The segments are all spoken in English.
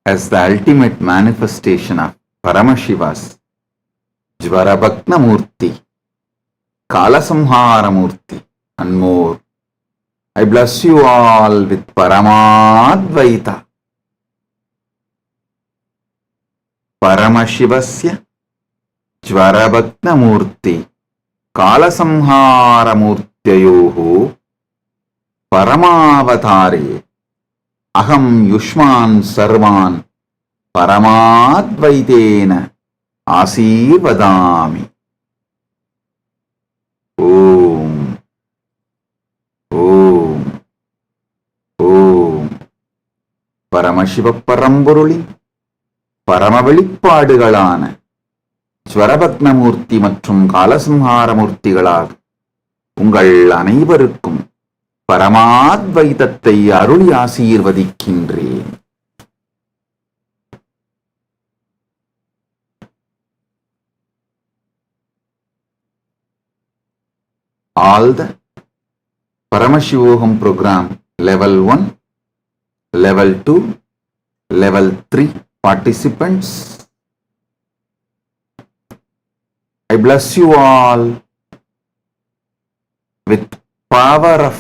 as the ultimate manifestation of Paramashiva's Jvarabhagna Murti, Kalasamhara Murti, and more. I bless you all with Paramadvaita. Paramashivasya Jvarabhagna Murti, Kalasamhara Murtyayoho Paramavatare Aham Yushman Sarvan Paramadvaitena Asirvadami. Om. Om. Om. Paramashiva Paramburuli Paramavelipadugalana Jvarabhagna Murti மற்றும் காலசம்ஹார மூர்த்திகளாக உங்கள் அனைவருக்கும் பரமாத்வைதத்தை அருளி ஆசீர்வதிக்கின்றேன். All the Paramashivoham program level 1, level 2, level 3 participants, I bless you all with power of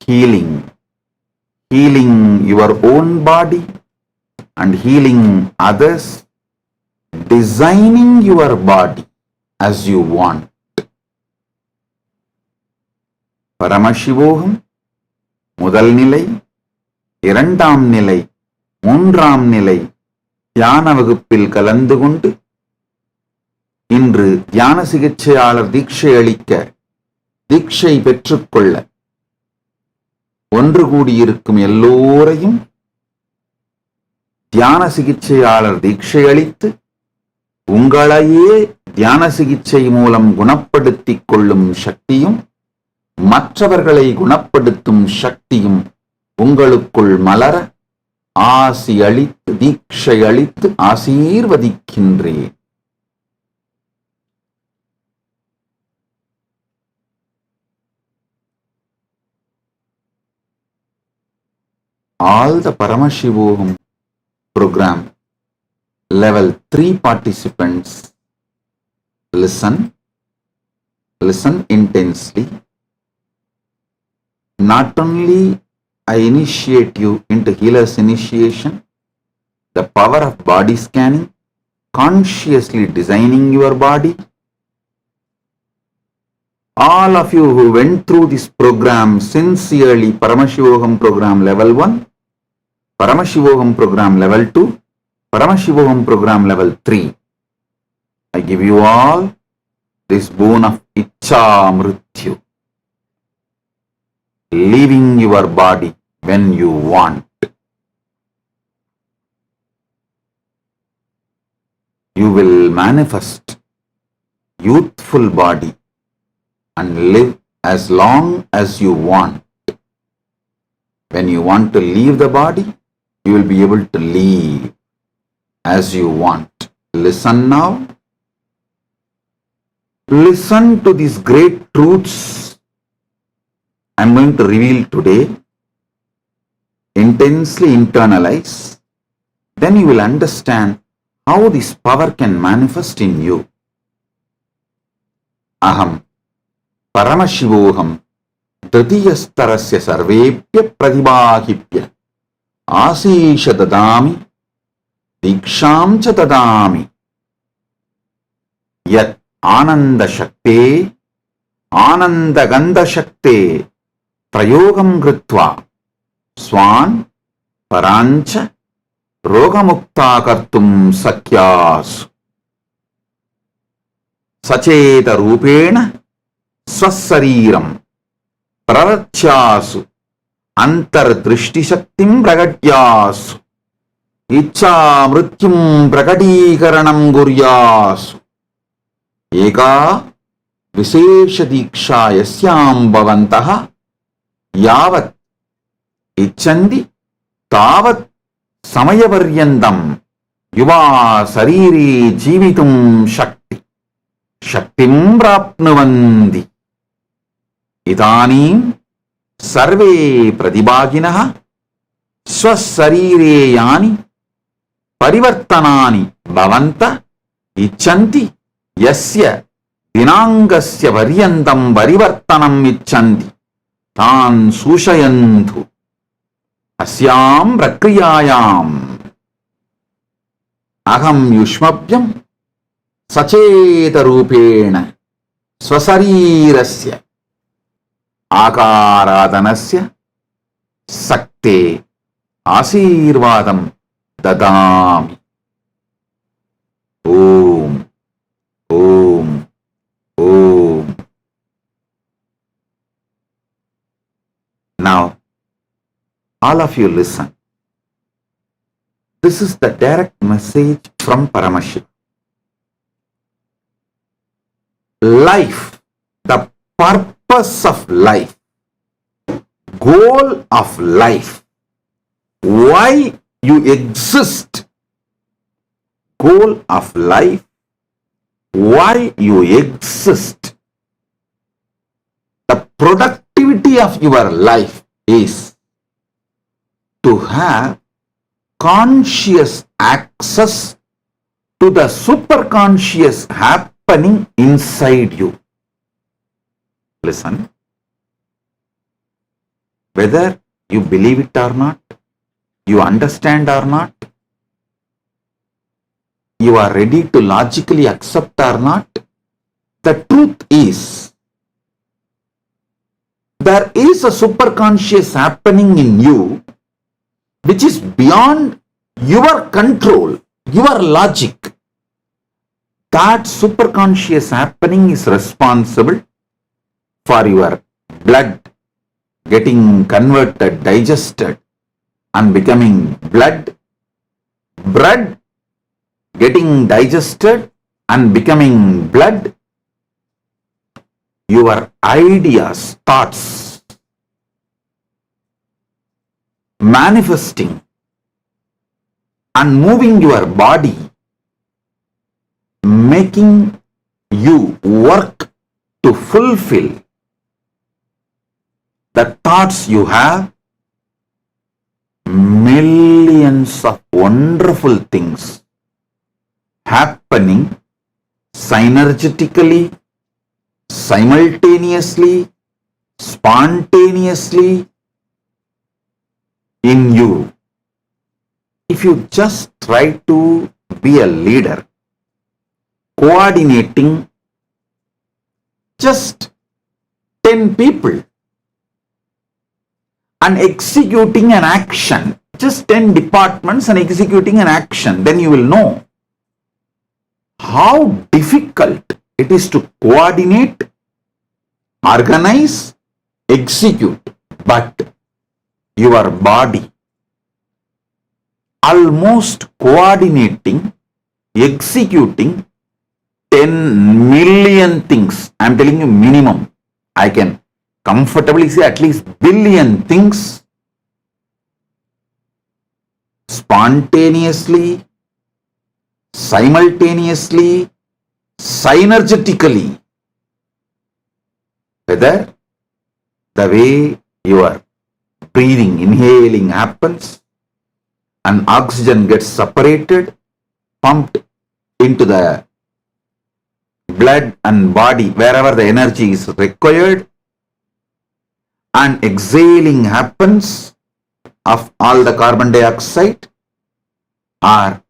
healing your own body and healing others, designing your body as you want. Paramashivoham முதல் நிலை, இரண்டாம் நிலை, மூன்றாம் நிலை தியான வகுப்பில் கலந்து கொண்டு இன்று தியான சிகிச்சையாளர் தீட்சை அளிக்க, தீட்சை பெற்றுக்கொள்ள ஒன்று கூடியிருக்கும் எல்லோரையும் தியான சிகிச்சையாளர் தீட்சை அளித்து உங்களையே தியான சிகிச்சை மூலம் குணப்படுத்திக் கொள்ளும் சக்தியும் மற்றவர்களை குணப்படுத்தும் சக்தியும் உங்களுக்குள் மலர ஆசி அளித்து தீட்சை அளித்து ஆசீர்வதிக்கின்றேன். All the Paramashivoham program level 3 participants listen intensely. Not only I initiate you into healer's initiation, the power of body scanning, consciously designing your body. All of you who went through this program sincerely, Paramashivoham program level 1, Paramashivoham program level 2, Paramashivoham program level 3. I give you all this boon of Ichcha Mrityu, leaving your body when you want. You will manifest youthful body and live as long as you want. When you want to leave the body, you will be able to leave as you want. Listen now. Listen to these great truths I am going to reveal today. Intensely internalize. Then you will understand how this power can manifest in you. Aham Paramashivoham Tritiyastarasya Sarvepya Pratibahipya Asisha Dadami Diksham Cha Dadami Yat Ananda Shakte Ananda Gandha Shakte Prayogam Gritva Swan Parancha Rogamukta Kartum Sakyasu Sacheta Rupena Swasariram Prarachyasu Antar Drishti Shaktim Pragatyasu Ichcha Mrityum Prakatikaranam Guryasu Eka Visesha Diksha Yasyam Bhavantaha Yavat Ichchandi Tavat Samayaparyandam Yuva Sariri Jeevitum Shakti Shaktim Prapnuvandi Idanim Sarve Pratibhaginaha Swasarire Yani పరివర్తనాని భవంత ఇచ్చంతి యస్య దినాంగస్య పర్యంతం పరివర్తనం ఇచ్చంతి తాన్ సూచయంతు అస్యాం ప్రక్రియాయాం అహం యుష్మభ్యం సచేతరూపేణ స్వశరీరస్య ఆకారాదనస్య సక్తే ఆశీర్వాదం దదామి. ఓం ఓం ఓం. Now, all of you listen. This is the direct message from Paramashiva. Life, the purpose of life, goal of life, why you exist, goal of life, why you exist, the productivity of your life is to have conscious access to the superconscious happening inside you. Listen. Whether you believe it or not, you understand or not, you are ready to logically accept or not, the truth is, there is a superconscious happening in you which is beyond your control, your logic. That superconscious happening is responsible for your blood getting converted, digested and becoming blood, blood getting digested and becoming blood, your ideas, thoughts manifesting and moving your body, making you work to fulfill the thoughts you have. Millions of wonderful things happening synergetically, simultaneously, spontaneously in you. If you just try to be a leader, coordinating just 10 people and executing an action, just 10 departments and executing an action, then you will know how difficult it is to coordinate, organize, execute. But your body almost coordinating, executing 10 million things. I am telling you minimum. I can comfortably say at least billion things spontaneously, simultaneously, synergetically. Whether the way your breathing, inhaling happens and oxygen gets separated, pumped into the blood and body wherever the energy is required, and exhaling happens of all the carbon dioxide, or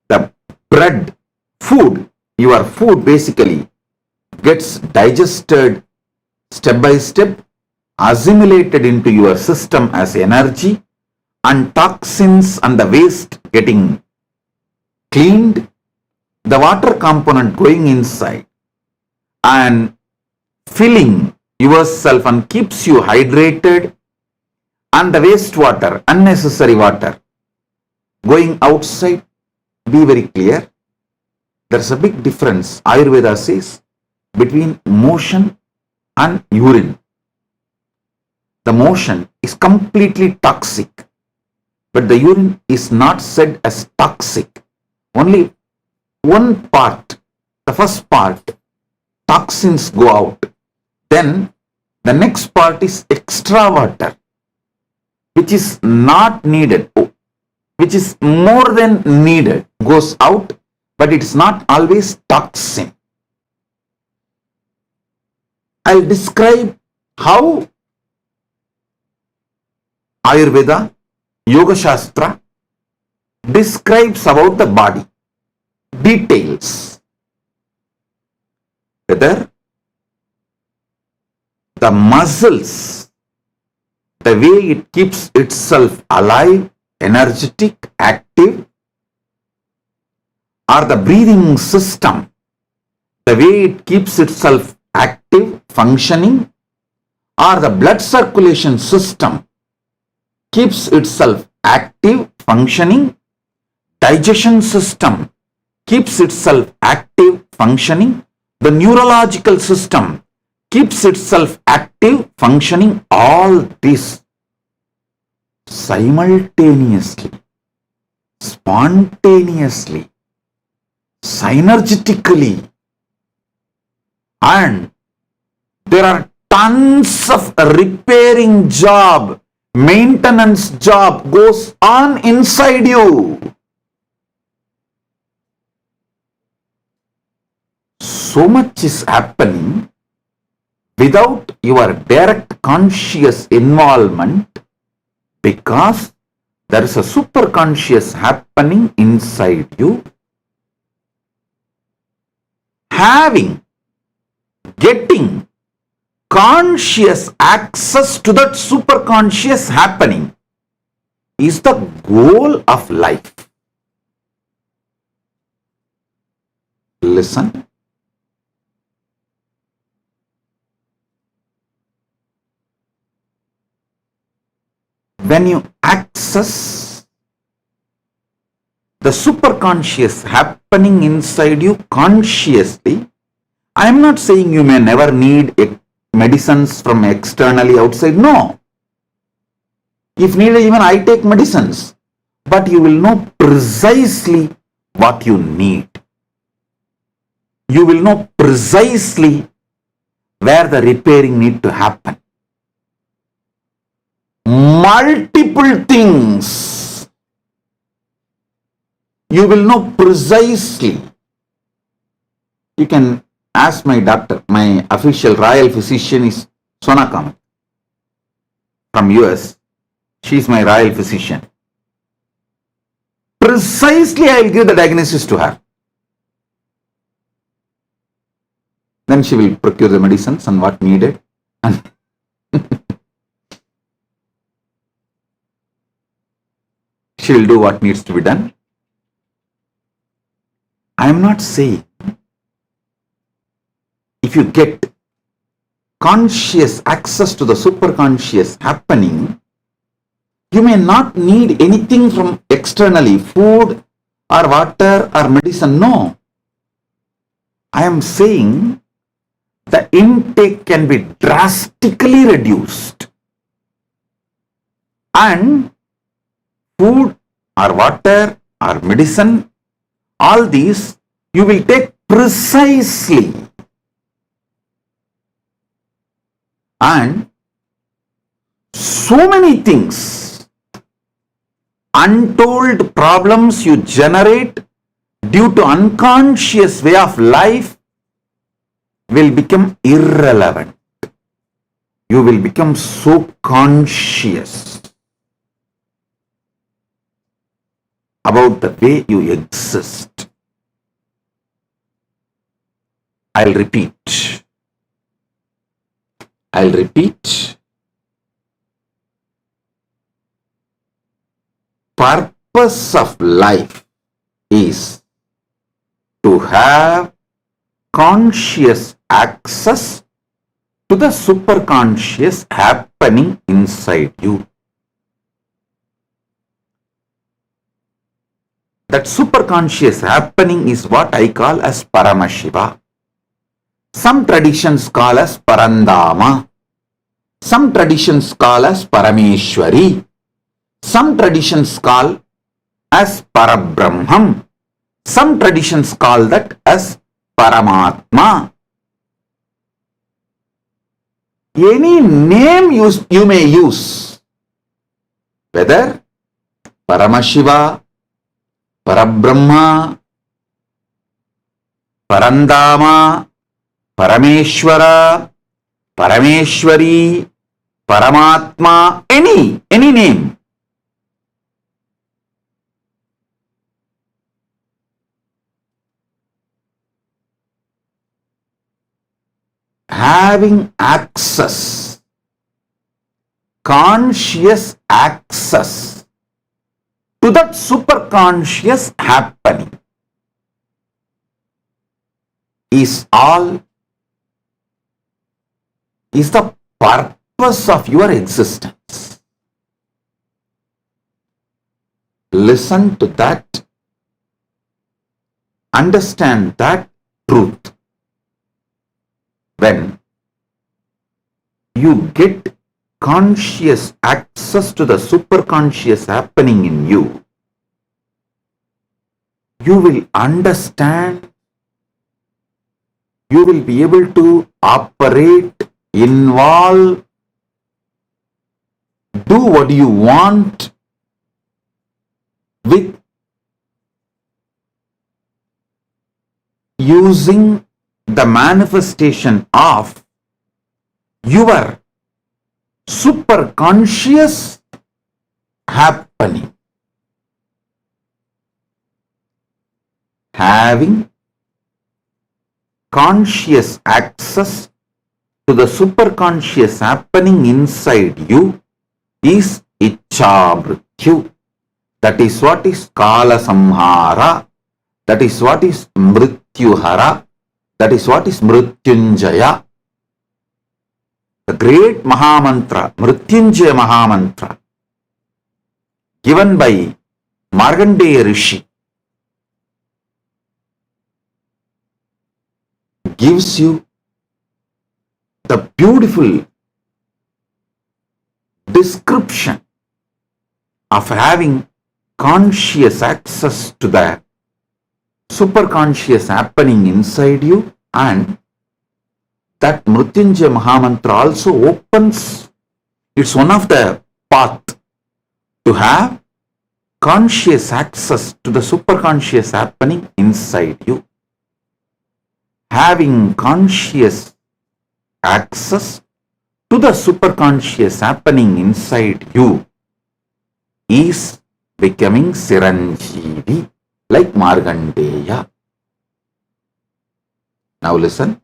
the bread, food, your food basically gets digested step by step, assimilated into your system as energy, and toxins and the waste getting cleaned, the water component going inside and filling yourself and keeps you hydrated, and the wastewater, unnecessary water going outside. Be very clear, there's a big difference, Ayurveda says, between motion and urine. The motion is completely toxic, but the urine is not said as toxic. Only one part, the first part, toxins go out. Then the next part is extra water, which is not needed, which is more than needed, goes out, but it's not always toxin. I'll describe how Ayurveda, Yoga Shastra describes about the body, details, whether the muscles, the way it keeps itself alive, energetic, active, or the breathing system, the way it keeps itself active, functioning, or the blood circulation system keeps itself active, functioning, digestion system keeps itself active, functioning, the neurological system keeps itself active, functioning, all this simultaneously, spontaneously, synergetically, and there are tons of repairing job, maintenance job goes on inside you. So much is happening without your direct conscious involvement, because there is a superconscious happening inside you, getting conscious access to that superconscious happening is the goal of life. Listen. When you access the superconscious happening inside you consciously, I am not saying you may never need medicines from externally outside. No. If needed, even I take medicines. But you will know precisely what you need. You will know precisely where the repairing need to happen. Multiple things. You will know precisely. You can ask my doctor. My official royal physician is Sona Kamath from US. She is my royal physician. Precisely I will give the diagnosis to her. Then she will procure the medicines and what needed. And she will do what needs to be done. I am not saying if you get conscious access to the superconscious happening, you may not need anything from externally, food or water or medicine. No. I am saying the intake can be drastically reduced. And food or water or medicine, all these you will take precisely. And so many things, untold problems you generate due to unconscious way of life will become irrelevant. You will become so conscious about the way you exist. I'll repeat. Purpose of life is to have conscious access to the superconscious happening inside you. That superconscious happening is what I call as Paramashiva. Some traditions call as Parandama. Some traditions call as Parameshwari. Some traditions call as Parabrahmam. Some traditions call that as Paramatma. Any name you may use, whether Paramashiva, Parabrahma, Parandama, Parameshwara, Parameshwari, Paramatma, any name. Having access, conscious access to that superconscious happening is the purpose of your existence. Listen to that, understand that truth. When you get conscious access to the superconscious happening in you, you will understand, you will be able to operate, involve, do what you want with using the manifestation of your superconscious happening. Having conscious access to the superconscious happening inside you is Ichcha Mrityu. That is what is Kala Samhara. That is what is Mrityuhara. That is what is Mrityunjaya. The great Mahamantra, Mrityunjaya Mahamantra, given by Markandeya Rishi, gives you the beautiful description of having conscious access to the superconscious happening inside you, and that Mrityunjaya Mahamantra also opens, it's one of the path to have conscious access to the superconscious happening inside you. Having conscious access to the superconscious happening inside you is becoming Siranjeevi, like Markandeya. Now listen.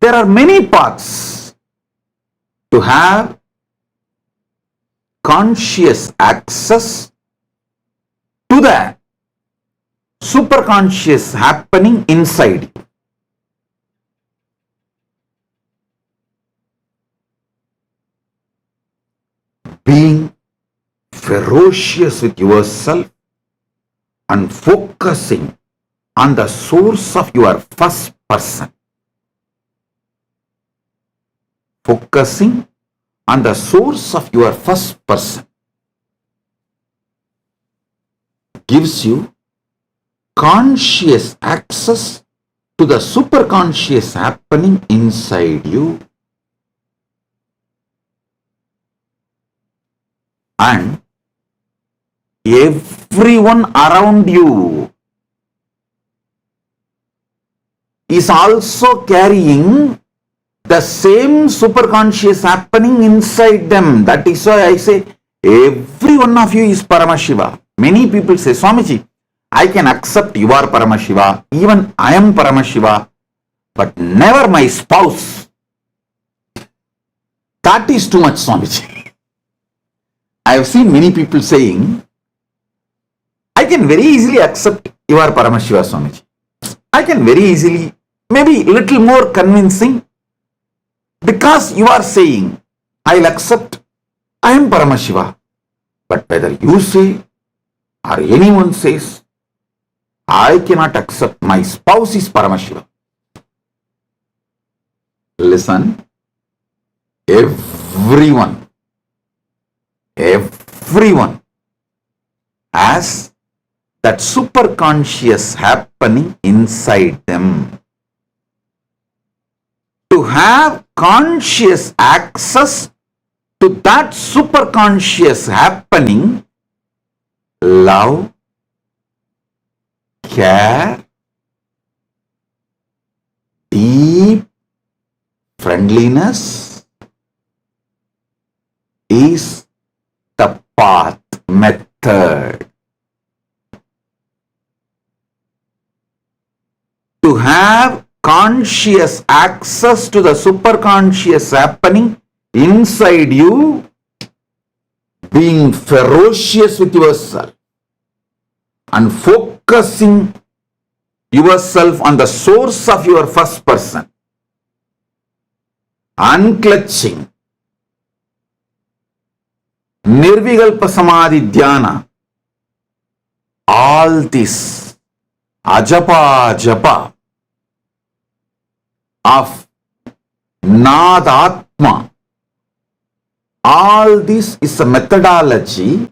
There are many paths to have conscious access to the superconscious happening inside you. Being ferocious with yourself and focusing on the source of your first person. Focusing on the source of your first person gives you conscious access to the superconscious happening inside you, and everyone around you is also carrying the same superconscious happening inside them. That is why I say every one of you is Paramashiva. Many people say, Swamiji, I can accept you are Paramashiva, even I am Paramashiva, but never my spouse. That is too much, Swamiji. I have seen many people saying, I can very easily accept you are Paramashiva, Swamiji. I can very easily, maybe little more convincing, because you are saying, I'll accept, I am Paramashiva. But whether you say or anyone says, I cannot accept, my spouse is Paramashiva. Listen, everyone has that superconscious happening inside them. have conscious access to that superconscious happening, love, care, deep friendliness is the path, method. To have conscious access to the superconscious happening inside you, being ferocious with yourself and focusing yourself on the source of your first person, unclutching, nirvikalpa samadhi dhyana, all this ajapa japa of Nadatma, all this is a methodology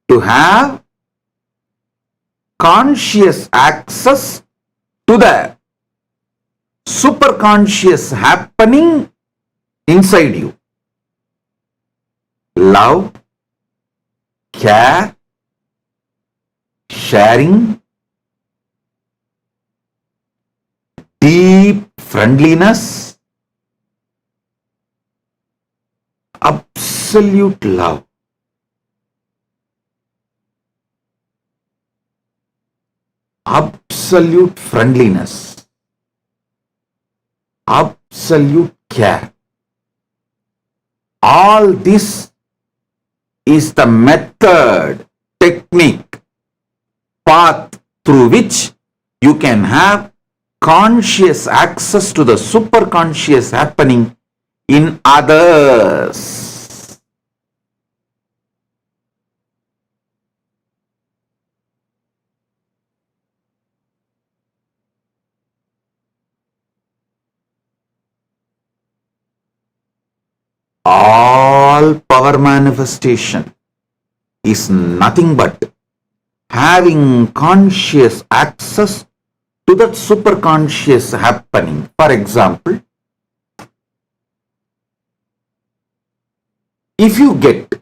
to have conscious access to the superconscious happening inside you. Love, care, sharing, deep friendliness, absolute love. Absolute friendliness, absolute care. All this is the method, technique, path through which you can have conscious access to the superconscious happening in others. All power manifestation is nothing but having conscious access to that superconscious happening. For example, if you get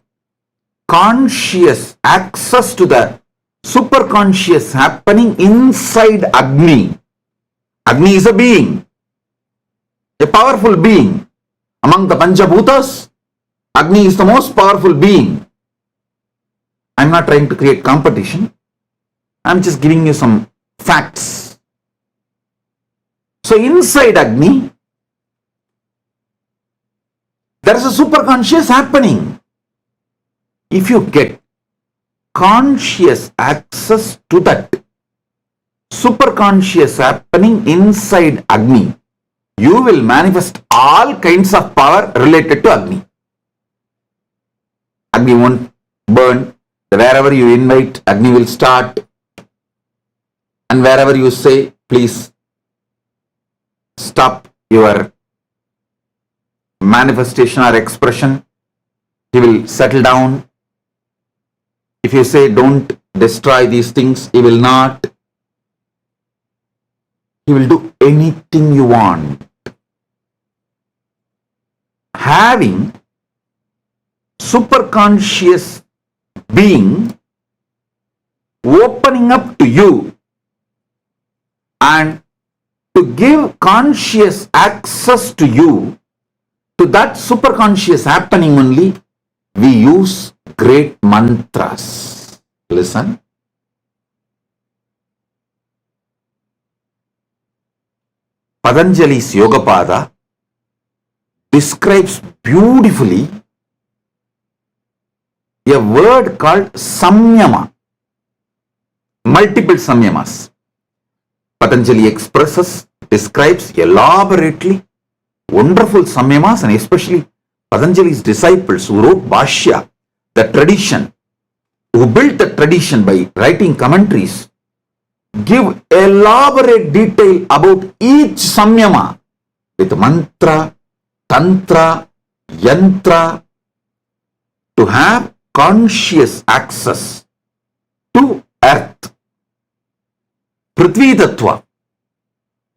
conscious access to the superconscious happening inside Agni, Agni is a being, a powerful being. Among the Panchabhutas, Agni is the most powerful being. I am not trying to create competition. I am just giving you some facts. So inside Agni, there is a superconscious happening. If you get conscious access to that superconscious happening inside Agni, you will manifest all kinds of power related to Agni. Agni won't burn. Wherever you invite, Agni will start. And wherever you say, please stop your manifestation or expression, he will settle down. If you say, don't destroy these things, he will not. He will do anything you want. Having superconscious being opening up to you and to give conscious access to you to that superconscious happening only, we use great mantras. Listen. Patanjali's Yogapada describes beautifully a word called samyama, multiple samyamas. Patanjali expresses, describes elaborately wonderful samyamas, and especially Patanjali's disciples who wrote Bhashya, the tradition, who built the tradition by writing commentaries, give elaborate detail about each samyama with mantra, tantra, yantra, to have conscious access to earth. Prithvi Tattva,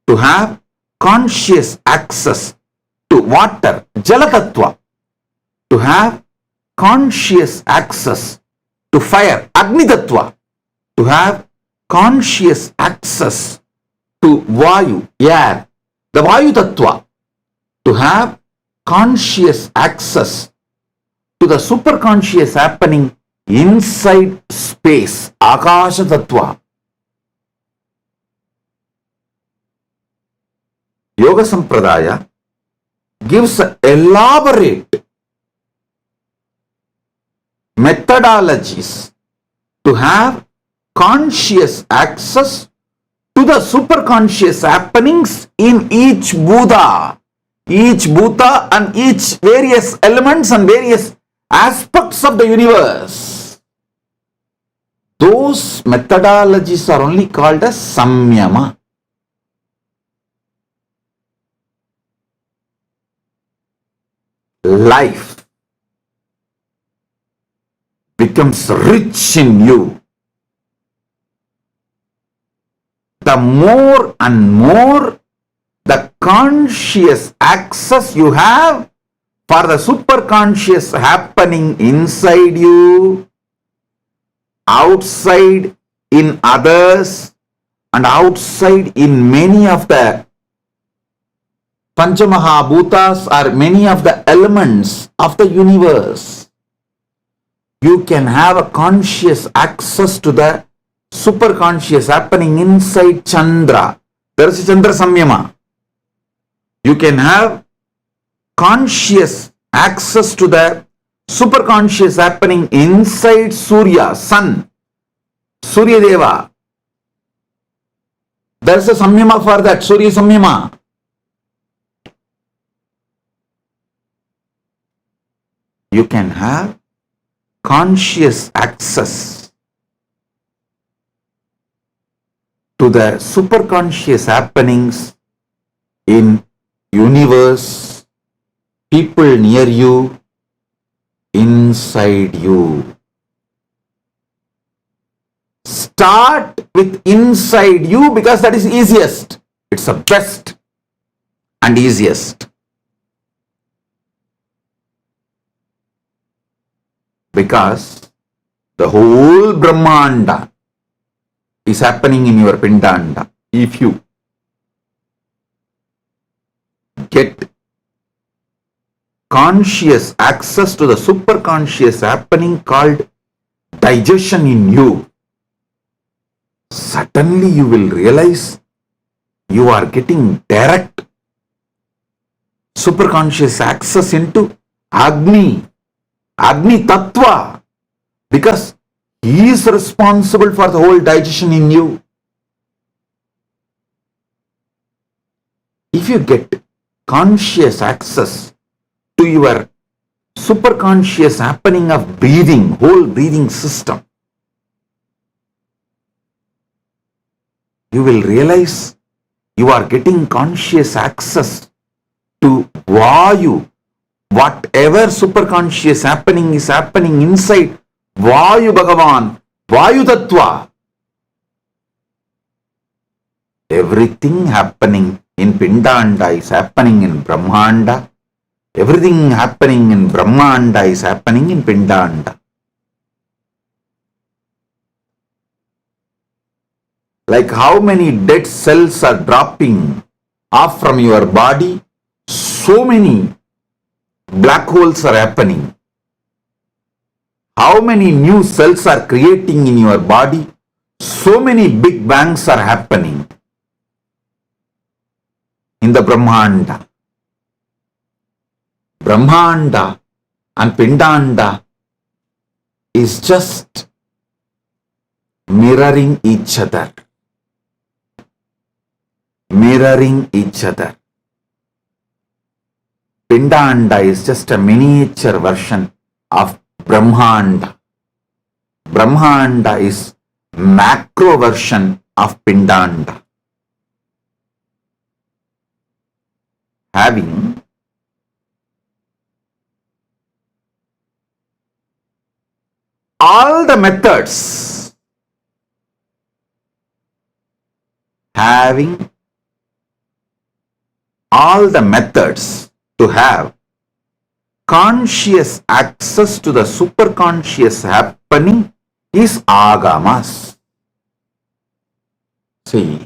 to have conscious access to water, Jala Tattva, to have conscious access to fire, Agni Tattva, to have conscious access to Vayu, air, the Vayu Tattva, to have conscious access to the superconscious happening inside space, Akasha Tattva. Yoga Sampradaya gives elaborate methodologies to have conscious access to the superconscious happenings in each Buddha and each various elements and various aspects of the universe. Those methodologies are only called as Samyama. Life becomes rich in you the more and more the conscious access you have for the superconscious happening inside you, outside in others, and outside in many of the Panchamahabhutas or many of the elements of the universe. You can have a conscious access to the superconscious happening inside Chandra. There is a Chandra Samyama. You can have conscious access to the superconscious happening inside Surya, Sun, Surya Deva. There is a Samyama for that, Surya Samyama. You can have conscious access to the superconscious happenings in universe, people near you, inside you. Start with inside you because that is easiest. It's the best and easiest. Because the whole Brahmanda is happening in your Pindanda. If you get conscious access to the superconscious happening called digestion in you, suddenly you will realize you are getting direct superconscious access into Agni Tattva, because he is responsible for the whole digestion in you. If you get conscious access to your superconscious happening of breathing, whole breathing system, you will realize you are getting conscious access to Vayu. Whatever superconscious happening is happening inside Vayu Bhagavan, Vayu Tattva. Everything happening in Pindanda is happening in Brahmanda. Everything happening in Brahmanda is happening in Pindanda. Like how many dead cells are dropping off from your body, so many black holes are happening. How many new cells are creating in your body, so many big bangs are happening in the Brahmanda. Brahmanda and Pindanda is just mirroring each other. Mirroring each other. Pindanda is just a miniature version of Brahmanda. Brahmanda is macro version of Pindanda. Having all the methods, having all the methods to have conscious access to the superconscious happening is agamas. See,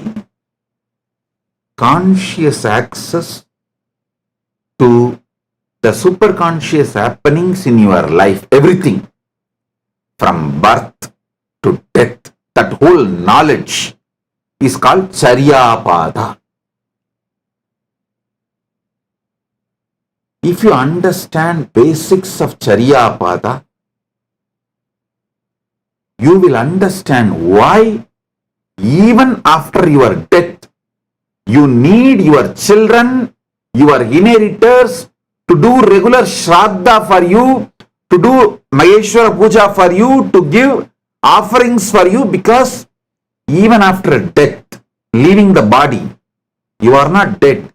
conscious access to the superconscious happenings in your life, everything from birth to death, that whole knowledge is called Charyapada. If you understand basics of Charyapada, you will understand why even after your death, you need your children, your inheritors to do regular Shraddha for you, to do Maheshwara Puja for you, to give offerings for you, because even after death, leaving the body, you are not dead.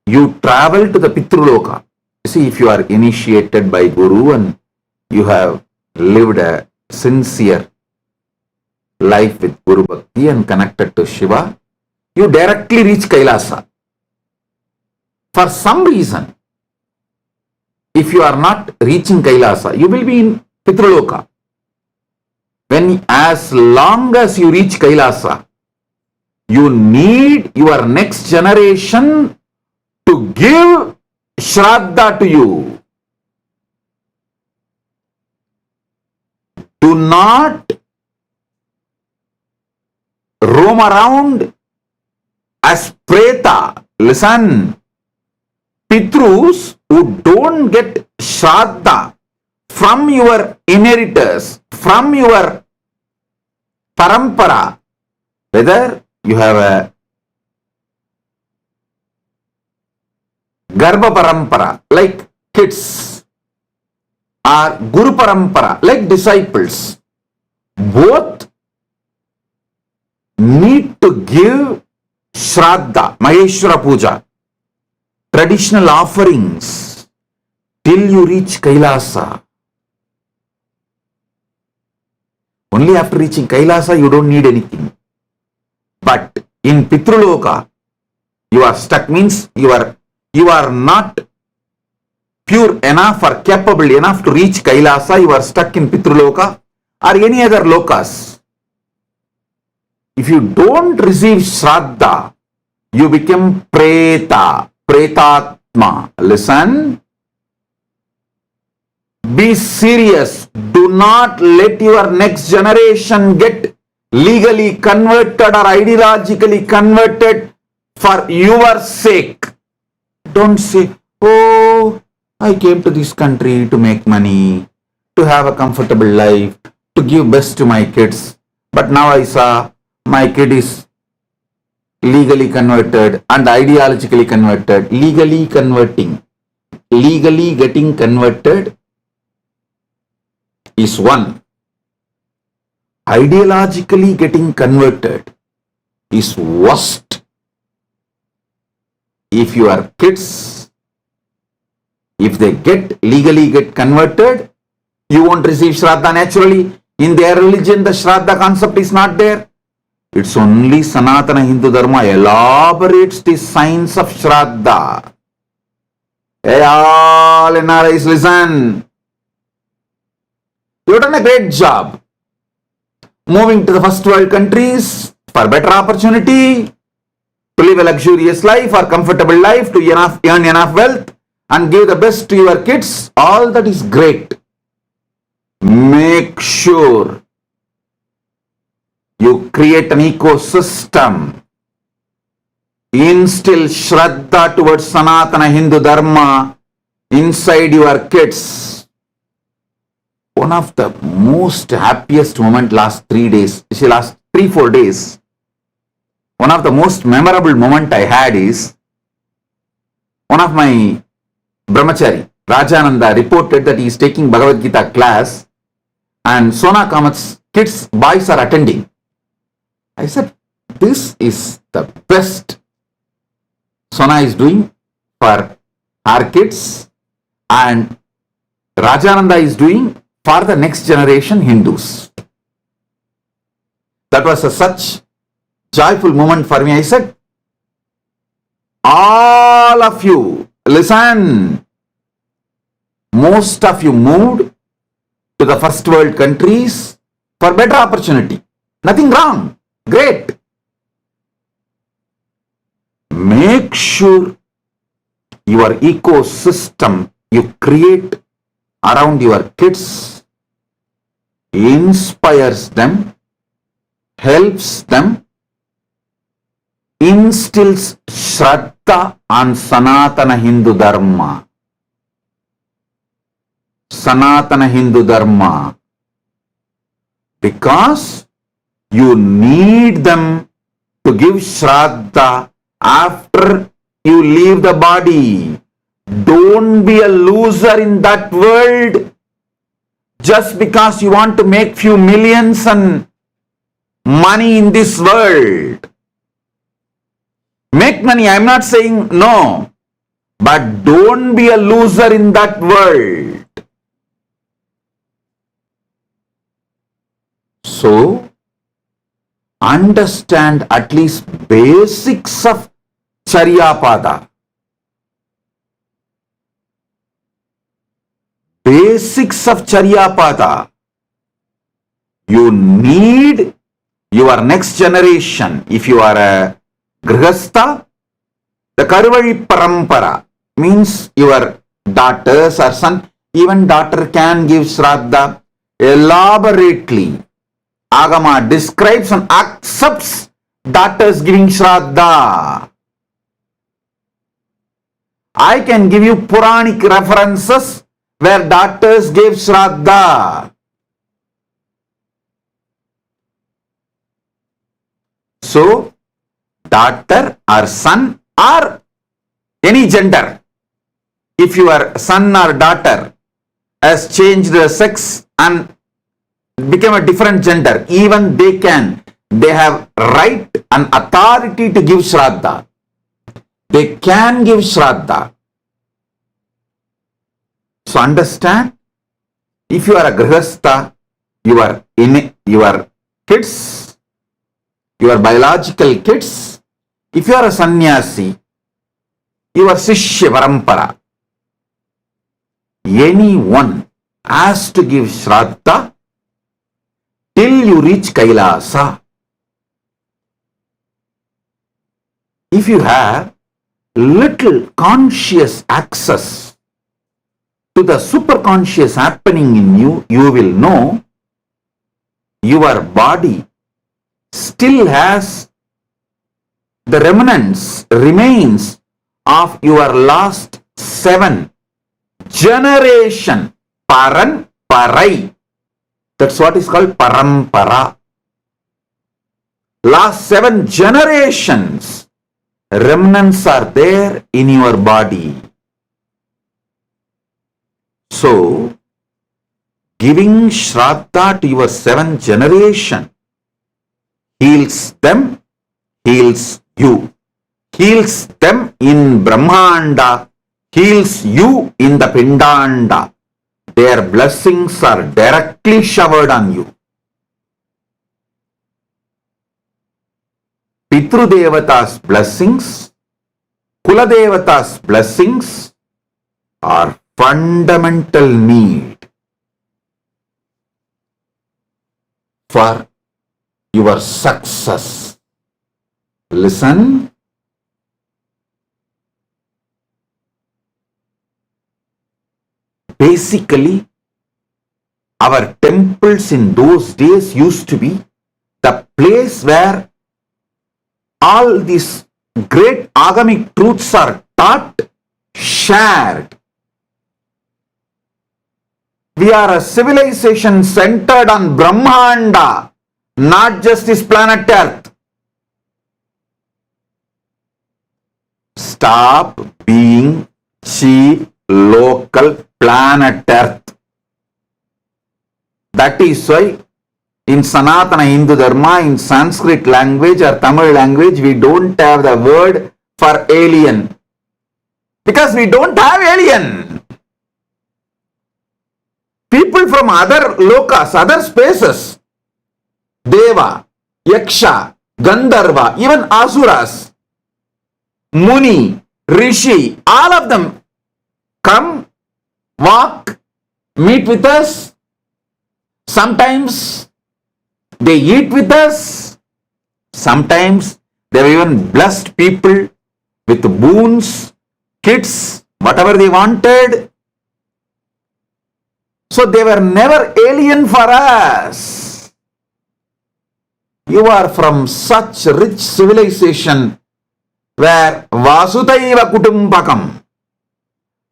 You travel to the Pitruloka. See, if you are initiated by Guru and you have lived a sincere life with Guru Bhakti and connected to Shiva, you directly reach Kailasa. For some reason, if you are not reaching Kailasa, you will be in Pitruloka. As long as you reach Kailasa, you need your next generation to give Shraddha to you. Do not roam around as Preta. Listen, Pitrus who don't get Shraddha from your inheritors, from your parampara, whether you have a Garbha parampara like kids or Guru parampara like disciples, both need to give Shraddha, Maheshwara Puja, traditional offerings till you reach Kailasa. Only after reaching Kailasa you don't need anything. But in Pitruloka, you are stuck, means you are not pure enough or capable enough to reach Kailasa. You are stuck in Pitruloka or any other lokas. If you don't receive Shraddha, you become Preta, Pretatma. Listen, be serious. Do not let your next generation get legally converted or ideologically converted for your sake. Don't say, oh, I came to this country to make money, to have a comfortable life, to give best to my kids. But now I saw my kid is legally converted and ideologically converted. Legally converting, legally getting converted is one. Ideologically getting converted is worst. If your kids, if they legally get converted, you won't receive Shraddha naturally. In their religion, the Shraddha concept is not there. It's only Sanatana Hindu Dharma elaborates the science of Shraddha. Hey, all NRIs, listen. You've done a great job moving to the first world countries for better opportunity, to live a luxurious life or comfortable life, to earn enough wealth and give the best to your kids. All that is great. Make sure you create an ecosystem. Instill Shraddha towards Sanatana Hindu Dharma inside your kids. One of the most happiest moment last 3 days, last 3-4 days, one of the most memorable moment I had is, one of my brahmachari, Rajananda, reported that he is taking Bhagavad Gita class and Sona Kamat's kids, boys are attending. I said, this is the best Sona is doing for our kids and Rajananda is doing for the next generation Hindus. That was such joyful moment for me. I said, all all of you, listen, most of you moved to the first world countries for better opportunity. Nothing wrong. Great. Make sure your ecosystem you create around your kids inspires them, helps them, instills Shraddha on Sanatana Hindu Dharma. Sanatana Hindu Dharma. Because you need them to give Shraddha after you leave the body. Don't be a loser in that world just because you want to make few millions and money in this world. Make money, I am not saying no, but don't be a loser in that world. So, understand at least basics of Charyapada. Basics of Charyapada. You need your next generation. If you are a Grihastha, the Karvali Parampara means your daughters or son, even daughter can give Shraddha elaborately. Agama describes and accepts daughters giving Shraddha. I can give you Puranic references where daughters gave Shraddha. So, daughter or son or any gender, if your son or daughter has changed the sex and become a different gender, even they have right and authority to give Shraddha. They can give Shraddha. So understand, if you are a Grihastha, your kids, your biological kids, if you are a sannyasi, your Shishya Parampara, anyone has to give Shraddha till you reach Kailasa. If you have little conscious access to the superconscious happening in you, you will know your body still has the remains of your last 7 generation. Paran Parai. That's what is called Parampara. Last 7 generations, remnants are there in your body. So, giving Shraddha to your 7th generation heals them, heals you. Heals them in Brahmanda, heals you in the Pindanda. Their blessings are directly showered on you. Pitru Devata's blessings, Kula Devata's blessings are fundamental need for your success. Listen. Basically, our temples in those days used to be the place where all these great agamic truths are taught, shared. We are a civilization centered on Brahmanda, not just this planet Earth. Stop being cheap, local, planet Earth. That is why in Sanatana Hindu Dharma, in Sanskrit language or Tamil language, we don't have the word for alien. Because we don't have alien. People from other lokas, other spaces, Deva, Yaksha, Gandharva, even Asuras, Muni, Rishi, all of them come, walk, meet with us. Sometimes they eat with us. Sometimes they have even blessed people with boons, kids, whatever they wanted. So they were never alien for us. You are from such rich civilization where Vasudhaiva Kutumbakam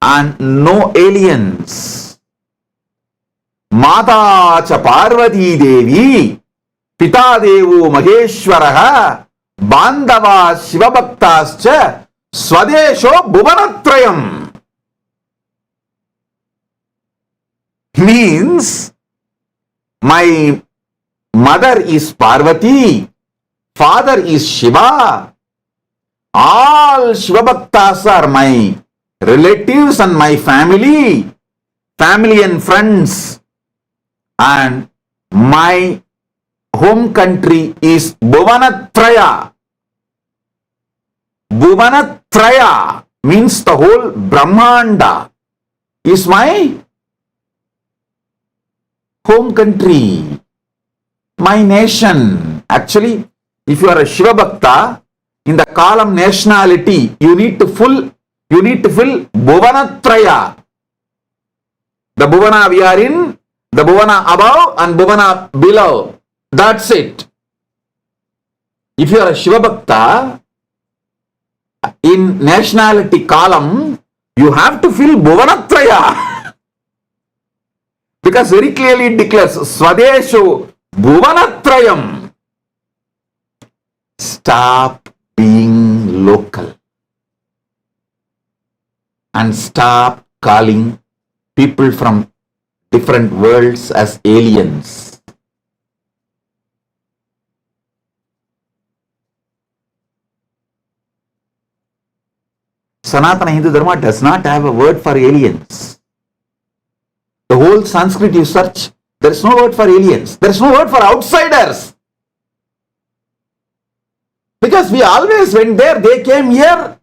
and no aliens. Mata cha Parvati Devi, Pita Devu Maheshwaraha, Bandava Shivabhaktascha, Swadesho Bhuvanatrayam. Means my mother is Parvati, father is Shiva. All Shiva Bhaktas are my relatives and my family and friends. And my home country is Bhuvanatraya. Bhuvanatraya means the whole Brahmanda is my home country, my nation. Actually, if you are a Shiva Bhakta, in the column nationality, you need to fill Bhuvanatraya. The Bhuvana we are in, the Bhuvana above and Bhuvana below. That's it. If you are a Shiva Bhakta, in nationality column, you have to fill Bhuvanatraya. Because very clearly it declares Swadesho Bhuvanatrayam. Stop being local and stop calling people from different worlds as aliens. Sanatana Hindu Dharma does not have a word for aliens. The whole Sanskrit you search, there is no word for aliens. There is no word for outsiders. Because we always went there, they came here.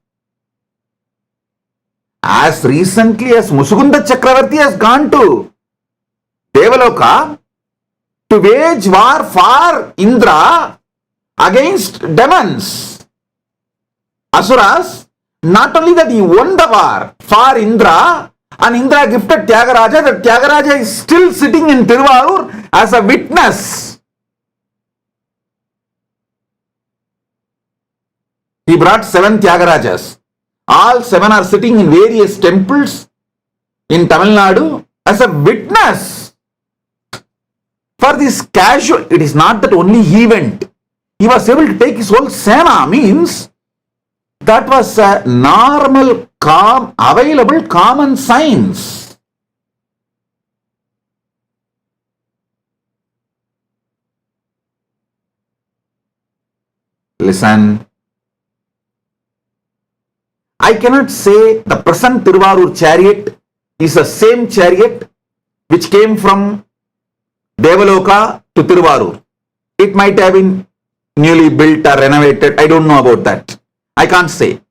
As recently as Muskunda Chakravarti has gone to Devaloka to wage war for Indra against demons, Asuras. Not only that, he won the war for Indra, and Indra gifted Tyagaraja. That Tyagaraja is still sitting in Tiruvarur as a witness. He brought 7 Tyagarajas. All 7 are sitting in various temples in Tamil Nadu as a witness. For this casual, it is not that only he went. He was able to take his whole Sena, means that was a normal, available common science. Listen. I cannot say the present Tiruvarur chariot is the same chariot which came from Devaloka to Tiruvarur. It might have been newly built or renovated. I don't know about that. I can't say.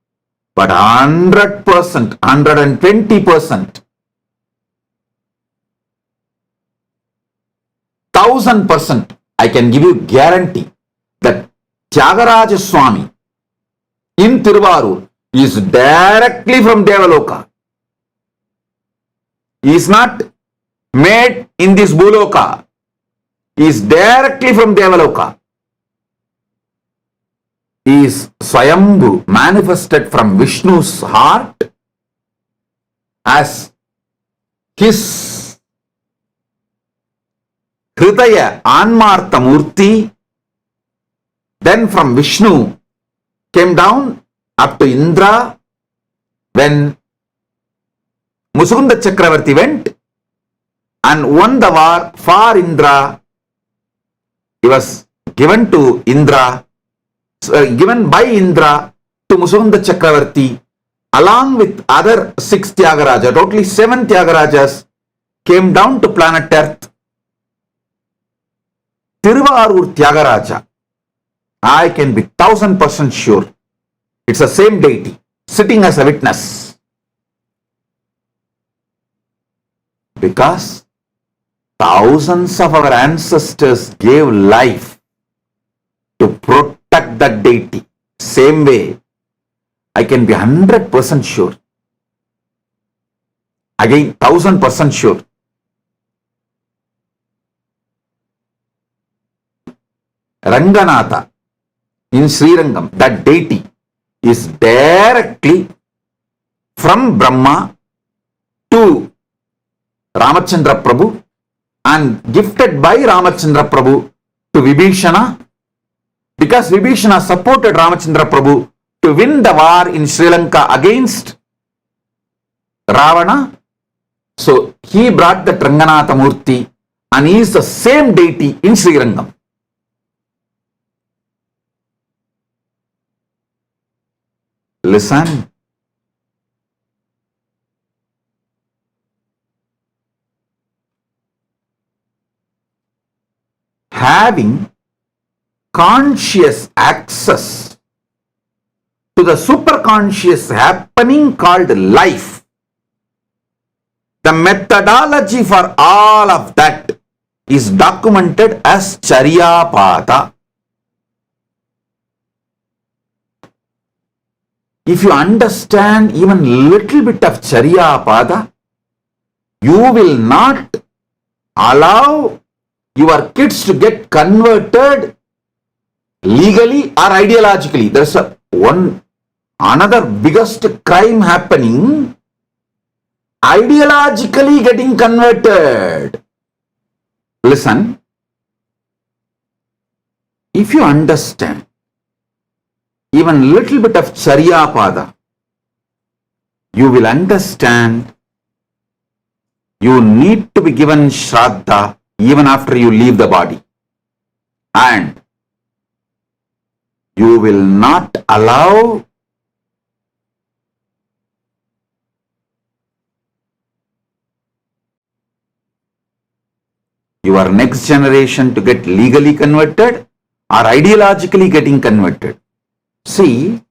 But 100%, 120%, 1000%, I can give you guarantee that Tyagaraja Swami in Tiruvarur is directly from Devaloka. He is not made in this Bhuloka. He is directly from Devaloka. He is Swayambhu, manifested from Vishnu's heart as his Hridaya Anmartha Murti. Then from Vishnu came down up to Indra when Muskunda Chakravarti went and won the war for Indra. He was given to Indra, given by Indra to Muskunda Chakravarti along with other 6 Tyagarajas. Totally 7 Tyagarajas came down to planet Earth. Tiruvarur Tyagaraja, I can be 1000% sure it's the same deity, sitting as a witness. Because thousands of our ancestors gave life to protect that deity. Same way, I can be 100% sure. Again, 1000% sure. Ranganatha in Sri Rangam, that deity is directly from Brahma to Ramachandra Prabhu and gifted by Ramachandra Prabhu to Vibhishana, because Vibhishana supported Ramachandra Prabhu to win the war in Sri Lanka against Ravana. So he brought the Ranganatha Murti and he is the same deity in Sri Rangam. Listen. Having conscious access to the superconscious happening called life, the methodology for all of that is documented as Charyapada. If you understand even little bit of Charyapada, you will not allow your kids to get converted legally or ideologically. There's another biggest crime happening, ideologically getting converted. Listen, if you understand even little bit of Charyapada, you will understand you need to be given Shraddha even after you leave the body, and you will not allow your next generation to get legally converted or ideologically getting converted. See,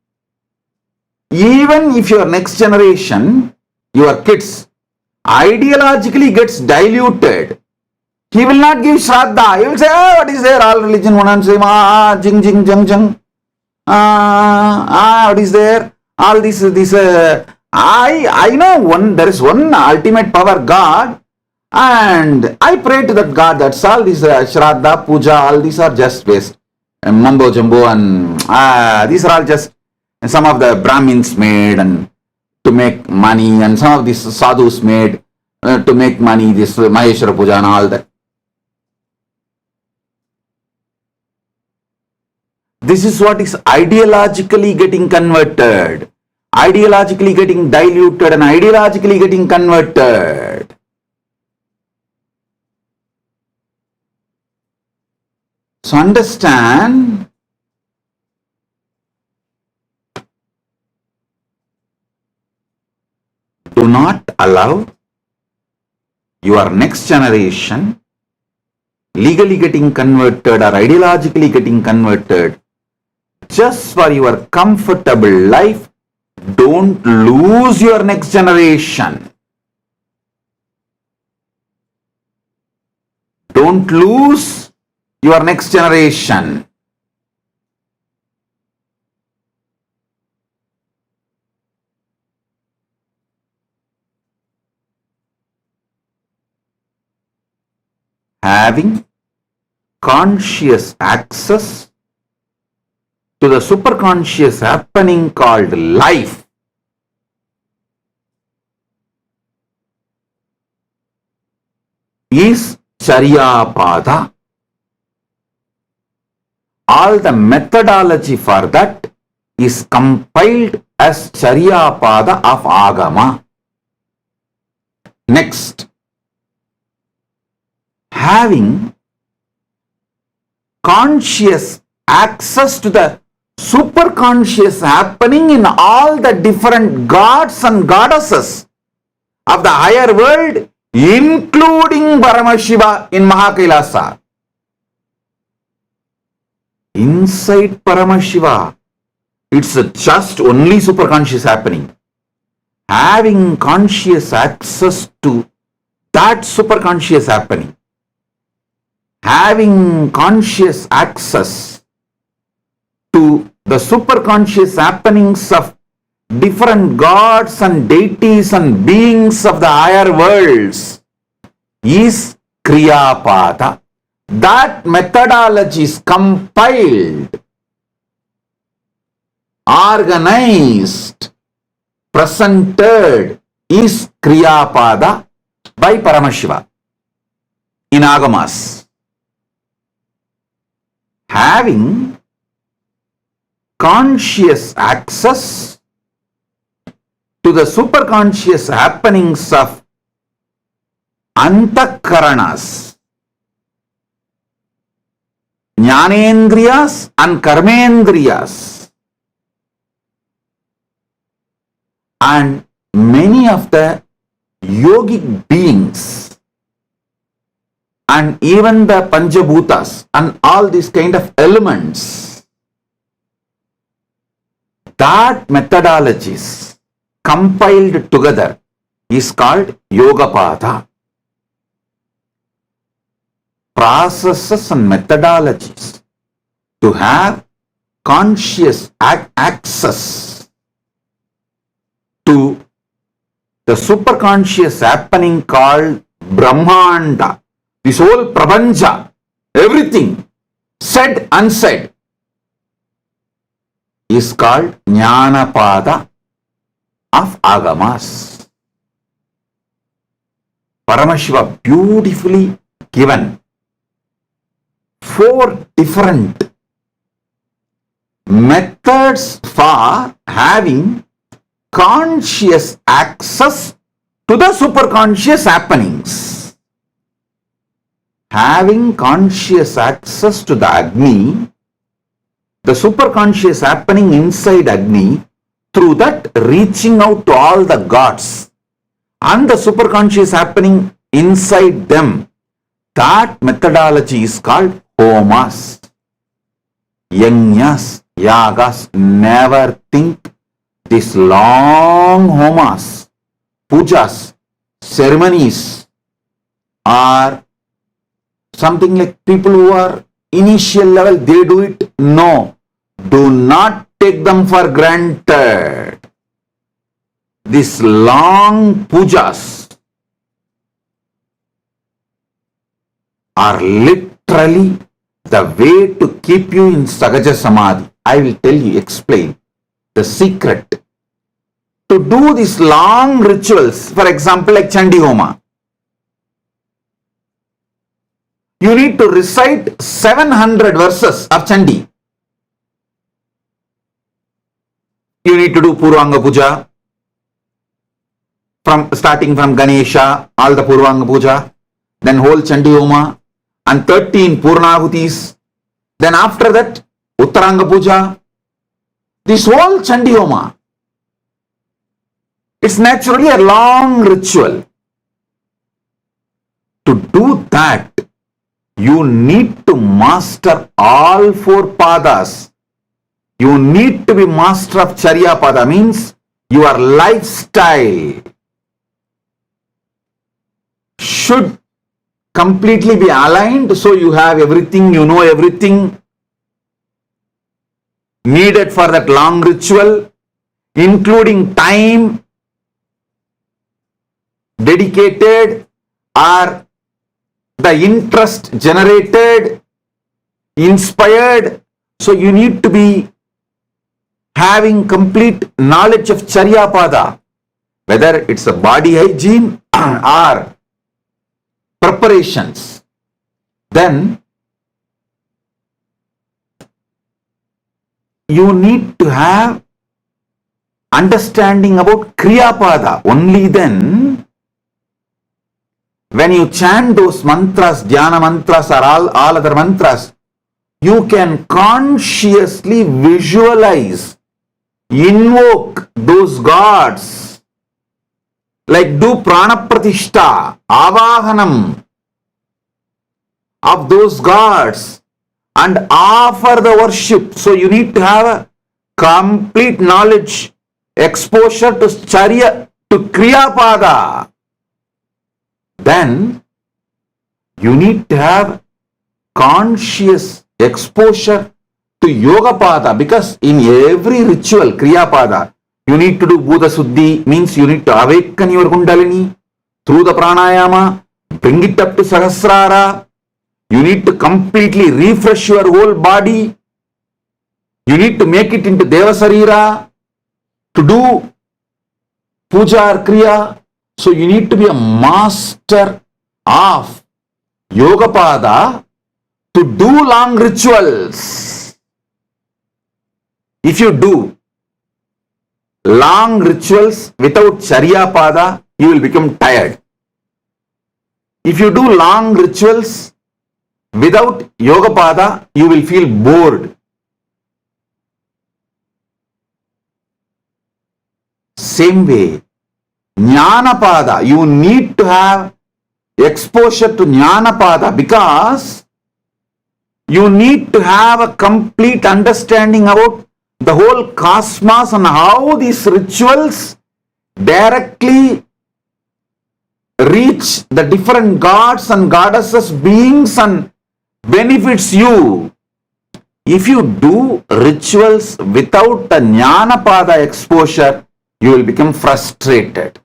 even if your next generation, your kids, ideologically gets diluted, he will not give Shraddha. He will say, oh, what is there? All religion, one and same, jing, jing, jang, jang. What is there? All this, I know there is one ultimate power, God, and I pray to that God. That's all. This Shraddha, Puja, all these are just waste. And mumbo jumbo, and these are all just some of the Brahmins made and to make money, and some of these sadhus made to make money, this Maheshwara Puja and all that. This is what is ideologically getting converted, ideologically getting diluted, and ideologically getting converted. So understand, do not allow your next generation legally getting converted or ideologically getting converted just for your comfortable life. Don't lose your next generation. Don't lose your next generation. Having conscious access to the superconscious happening called life is Charyapada. All the methodology for that is compiled as Charyapada of Agama. Next, having conscious access to the superconscious happening in all the different gods and goddesses of the higher world, including Paramashiva in Mahakailasa. Inside Paramashiva, It's just only superconscious happening. Having conscious access to that superconscious happening, having conscious access to the superconscious happenings of different gods and deities and beings of the higher worlds is Kriyapada. That methodology is compiled, organized, presented is Kriyapada by Paramashiva in Agamas. Having conscious access to the superconscious happenings of Antakaranas, Jnanendriyas and Karmendriyas, and many of the yogic beings, and even the Panchabhutas and all these kind of elements, that methodologies compiled together is called Yogapada. Processes and methodologies to have conscious access to the superconscious happening called Brahmanda. This whole Prapancha, everything, said, unsaid, is called Jnanapada of Agamas. Paramashiva beautifully given 4 different methods for having conscious access to the superconscious happenings. Having conscious access to the Agni, the superconscious happening inside Agni, through that reaching out to all the gods, and the superconscious happening inside them, that methodology is called Homas. Yajnas, Yagas, never think these long Homas, pujas, ceremonies are something like people who are initial level, they do it. No, do not take them for granted. These long pujas are literally the way to keep you in Sahaja Samadhi. I will tell you, explain the secret to do these long rituals. For example, like Chandi Homa, you need to recite 700 verses of Chandi. You need to do Purvanga Puja, starting from Ganesha, all the Purvanga Puja, then whole Chandi Homa, and 13 Purnahutis. Then after that, Uttaranga Puja. This whole Chandi Homa, it's naturally a long ritual. To do that, you need to master all 4 padas. You need to be master of Charya Pada, means your lifestyle should completely be aligned, so you have everything, you know everything needed for that long ritual, including time dedicated or the interest generated, inspired. So you need to be having complete knowledge of Charya Pada, whether it's a body hygiene or preparations. Then you need to have understanding about Kriya Pada. Only then, when you chant those mantras, dhyana mantras or all other mantras, you can consciously visualize, invoke those gods, like do prana pratishta, avahanam of those gods and offer the worship. So you need to have a complete knowledge, exposure to Charya, to Kriya Pada, then you need to have conscious exposure to Yoga Pada, because in every ritual, Kriya Pada, you need to do Bhuta Suddhi, means you need to awaken your Kundalini through the pranayama, bring it up to Sahasrara. You need to completely refresh your whole body. You need to make it into Deva Sarira to do puja or kriya. So you need to be a master of Yoga Pada to do long rituals. If you do long rituals without Charya Pada, you will become tired. If you do long rituals without Yoga Pada, you will feel bored. Same way, Jnana Pada, you need to have exposure to Jnana Pada, because you need to have a complete understanding about the whole cosmos and how these rituals directly reach the different gods and goddesses, beings, and benefits you. If you do rituals without a Jnana Pada exposure, you will become frustrated.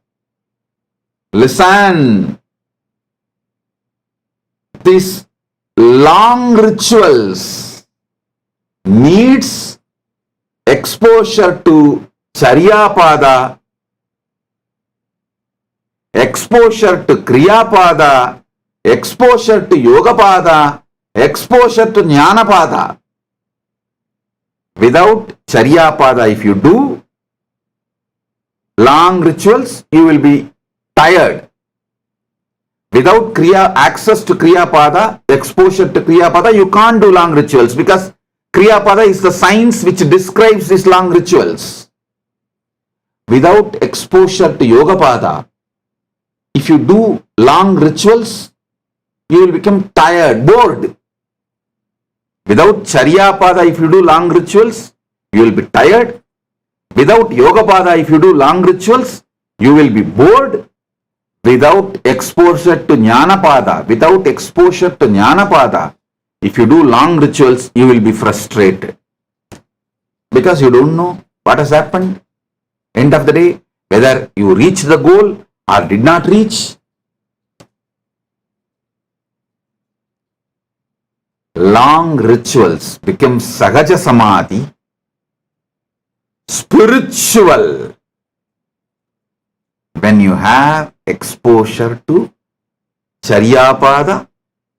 Listen, these long rituals needs exposure to Charya Pada, exposure to Kriya Pada, exposure to Yoga Pada, exposure to Jnana Pada. Without Charya Pada, if you do long rituals, you will be tired. Without access to Kriya Pada, exposure to Kriya Pada, you can't do long rituals, because Kriya Pada is the science which describes these long rituals. Without exposure to Yoga Pada, if you do long rituals, you will become tired, bored. Without Charya Pada, if you do long rituals, you will be tired. Without Yoga Pada, if you do long rituals, you will be bored. Without exposure to Jnana Pada, if you do long rituals, you will be frustrated, because you don't know what has happened. End of the day, whether you reach the goal or did not reach. Long rituals become Sahaja Samadhi, spiritual, when you have exposure to Charya Pada,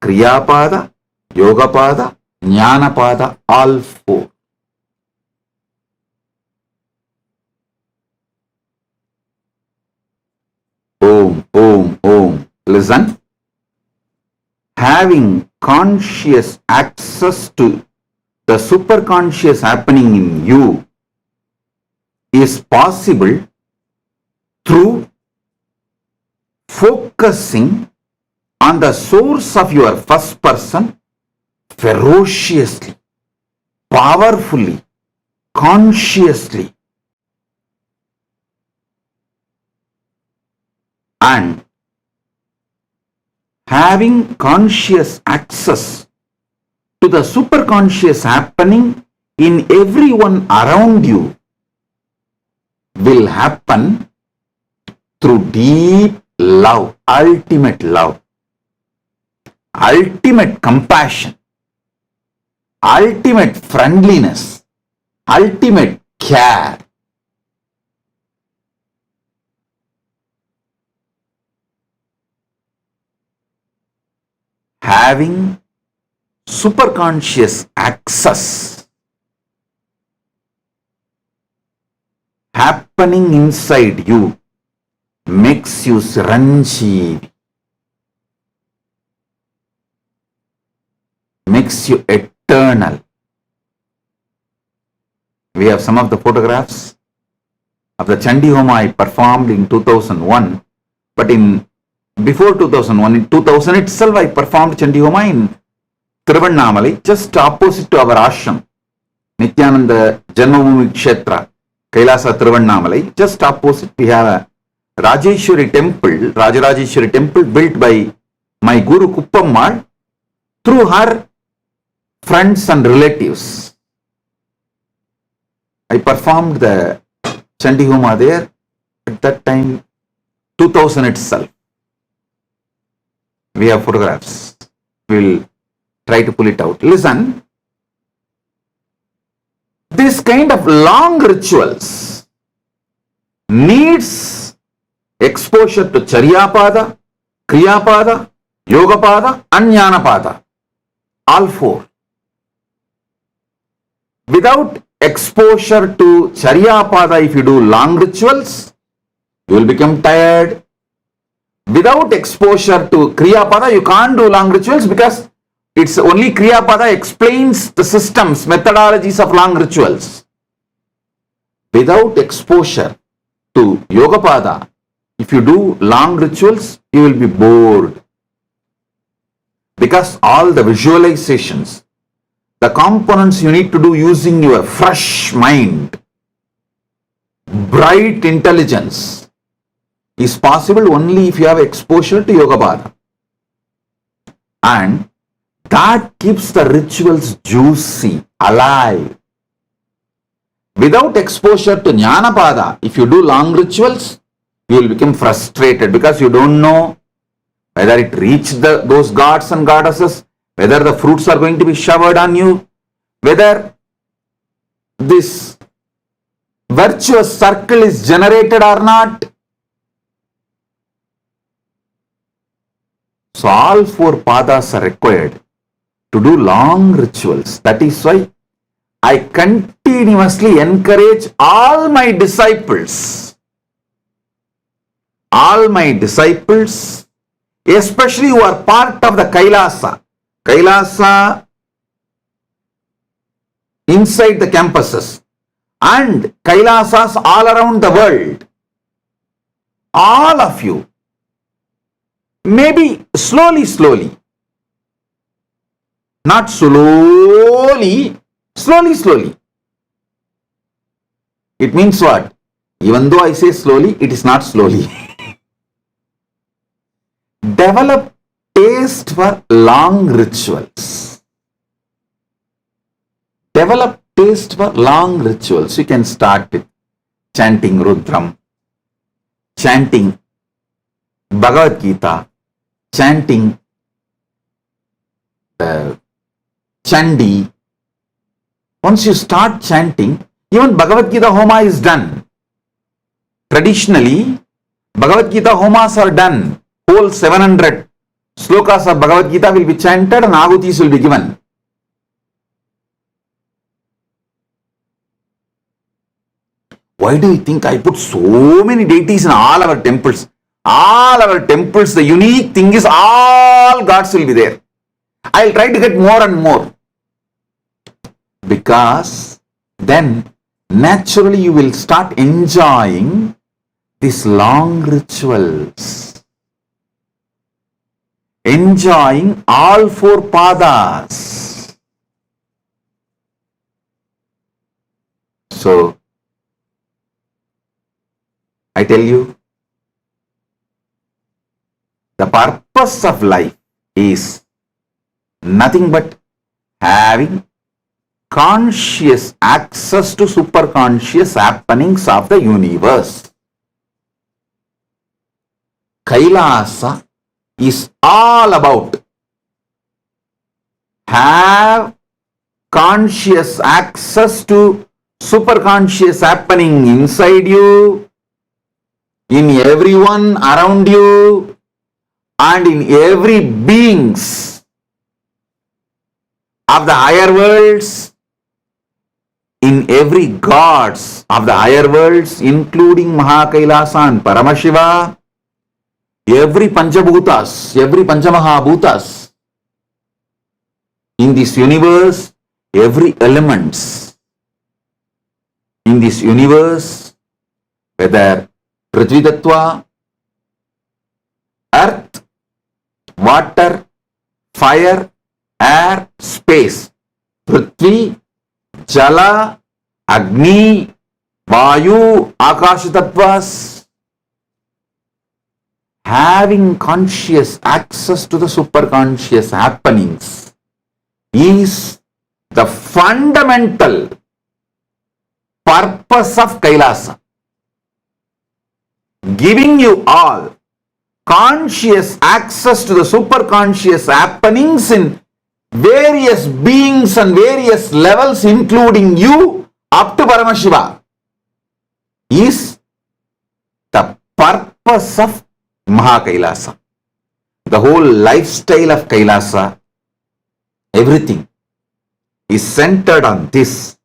Kriya Pada, Yoga Pada, Jnana Pada, all four. Om, Om, Om. Listen. Having conscious access to the superconscious happening in you is possible through focusing on the source of your first person ferociously, powerfully, consciously, and having conscious access to the superconscious happening in everyone around you will happen through deep love, ultimate compassion, ultimate friendliness, ultimate care. Having superconscious access happening inside you makes you Chiranjeevi, makes you eternal. We have some of the photographs of the Chandi Homa I performed in 2001, but before 2001, in 2000 itself, I performed Chandi Homa in Tiruvannamalai, just opposite to our ashram. Nithyananda Janmabhoomi Kshetra, Kailasa Thiruvannamalai. Just opposite we have a Rajeshwari temple, Rajarajeshwari temple built by my Guru Kuppammal through her friends and relatives. I performed the Chandi Homa there at that time, 2000 itself. We have photographs. We'll try to pull it out. Listen, this kind of long rituals needs exposure to Charyapada, Kriyapada, Yogapada and Jnanapada. All four. Without exposure to Charyapada, if you do long rituals, you will become tired. Without exposure to Kriyapada, you can't do long rituals because it's only Kriyapada explains the systems, methodologies of long rituals. Without exposure to Yogapada, if you do long rituals, you will be bored. Because all the visualizations, the components you need to do using your fresh mind, bright intelligence, is possible only if you have exposure to Yogapada. And that keeps the rituals juicy, alive. Without exposure to Jnanapada, if you do long rituals, you will become frustrated because you don't know whether it reached those gods and goddesses, whether the fruits are going to be showered on you, whether this virtuous circle is generated or not. So all four padas are required to do long rituals. That is why I continuously encourage all my disciples, especially who are part of the Kailasa inside the campuses and Kailasas all around the world. All of you, maybe slowly, not slowly. It means what? Even though I say slowly, it is not slowly. Develop taste for long rituals. Develop taste for long rituals. You can start with chanting Rudram, chanting Bhagavad Gita, chanting Chandi. Once you start chanting, even Bhagavad Gita Homa is done. Traditionally, Bhagavad Gita Homas are done. Whole 700 slokas of Bhagavad Gita will be chanted and ahutis will be given. Why do you think I put so many deities in all our temples? All our temples, the unique thing is all gods will be there. I'll try to get more and more. Because then naturally you will start enjoying these long rituals. Enjoying all four padas. So, I tell you, the purpose of life is nothing but having conscious access to superconscious happenings of the universe. Kailasa is all about have conscious access to superconscious happening inside you, in everyone around you, and in every beings of the higher worlds, in every gods of the higher worlds, including Mahakailasa and Paramashiva, every Panchabhutas, every Panchamahabhutas in this universe, every elements in this universe, whether Prithvi Tattva, earth, water, fire, air, space. Prithvi, Jala, Agni, Vayu, Akasha Tattvas. Having conscious access to the superconscious happenings is the fundamental purpose of Kailasa. Giving you all conscious access to the superconscious happenings in various beings and various levels, including you, up to Paramashiva, is the purpose of Mahakailasa. The whole lifestyle of Kailasa, everything is centered on this.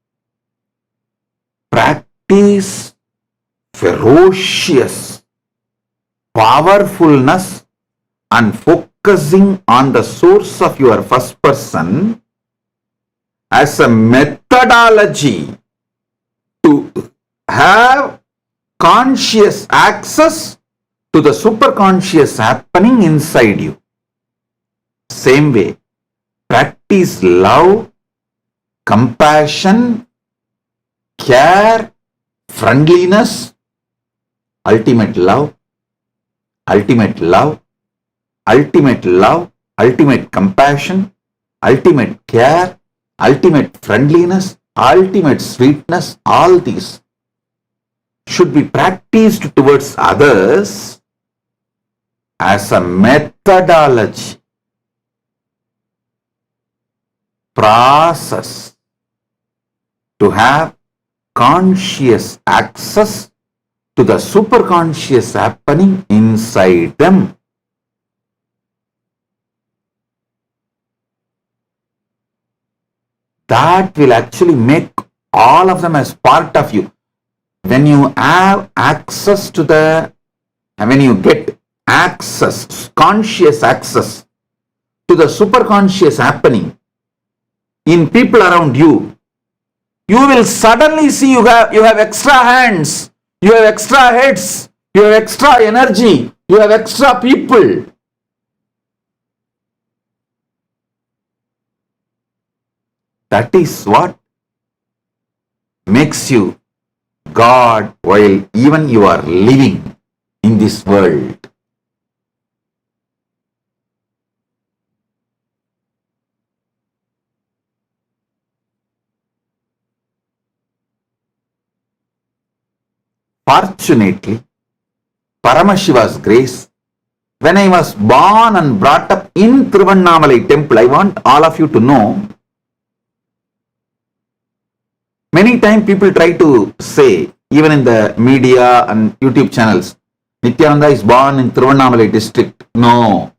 Practice ferocious powerfulness and focusing on the source of your first person as a methodology to have conscious access to the superconscious happening inside you. Same way, practice love, compassion, care, friendliness, ultimate love, ultimate love, ultimate love, ultimate compassion, ultimate care, ultimate friendliness, ultimate sweetness. All these should be practiced towards others as a methodology, process to have conscious access to the superconscious happening inside them. That will actually make all of them as part of you. When you have access to when you get access, conscious access to the superconscious happening in people around you, you will suddenly see you have extra hands, you have extra heads, you have extra energy, you have extra people. That is what makes you God while even you are living in this world. Fortunately, Paramashiva's grace, when I was born and brought up in Thiruvannamalai temple, I want all of you to know, many times people try to say, even in the media and YouTube channels, Nithyananda is born in Thiruvannamalai district. No,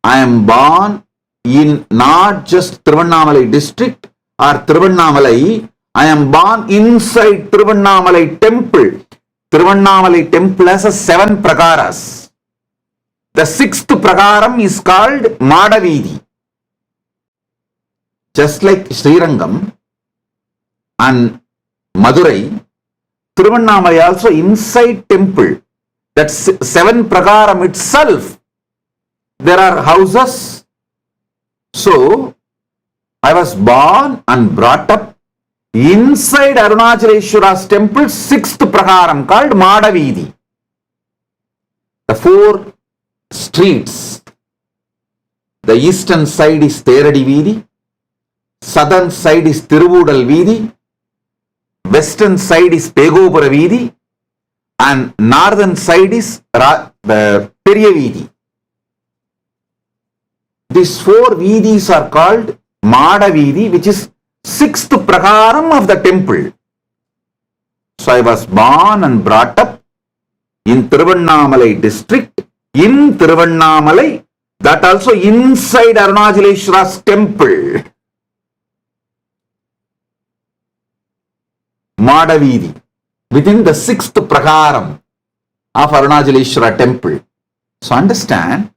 I am born in not just Thiruvannamalai district or Thiruvannamalai, I am born inside Thiruvannamalai temple. Thiruvannamalai temple has 7 prakaras. The 6th prakaram is called Madaveedi. Just like Srirangam and Madurai, Thiruvannamalai also inside temple. That 7 prakaram itself, there are houses. So, I was born and brought up inside Arunachaleshwara's temple, 6th prakaram called Madaveedi. The 4 streets, the eastern side is Theradi Veedi, southern side is Tiruvudal Veedi, western side is Pegopura Veedi, and northern side is the Periya Veedi. These 4 Veedis are called Madaveedi, which is 6th prakaram of the temple. So I was born and brought up in Thiruvannamalai district, in Thiruvannamalai, that also inside Arunachaleshwara's temple. Madaveedi, within the 6th prakaram of Arunachaleshwara temple. So understand,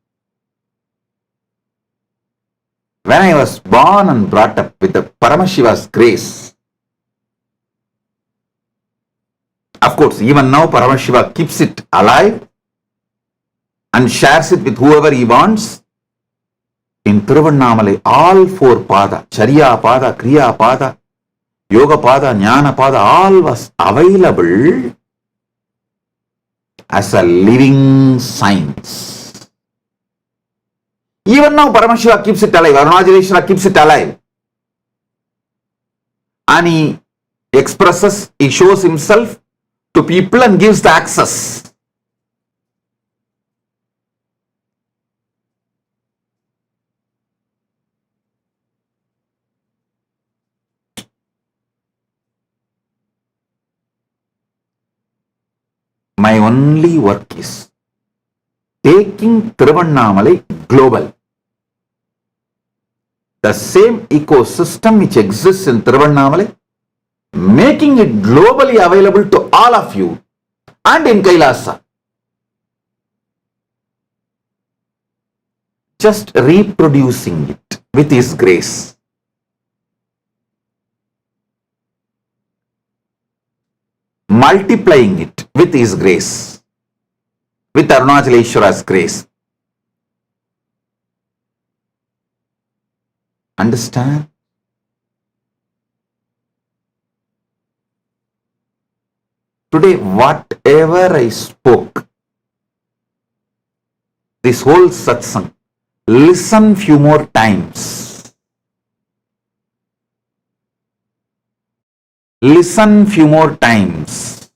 when I was born and brought up with the Paramashiva's grace, of course, even now Paramashiva keeps it alive and shares it with whoever he wants. In Thiruvannamalai, all 4 pada, Charya pada, Kriya pada, Yoga Pada, Jnana Pada, all was available as a living science. Even now Paramashiva keeps it alive, Arunachaleshwara keeps it alive. And he expresses, he shows himself to people and gives the access. My only work is taking Tiruvannamalai global. The same ecosystem which exists in Tiruvannamalai, making it globally available to all of you and in Kailasa. Just reproducing it with His grace. Multiplying it with His grace, with Arunachaleshwara's grace. Understand? Today, whatever I spoke, this whole satsang, listen few more times. Listen few more times.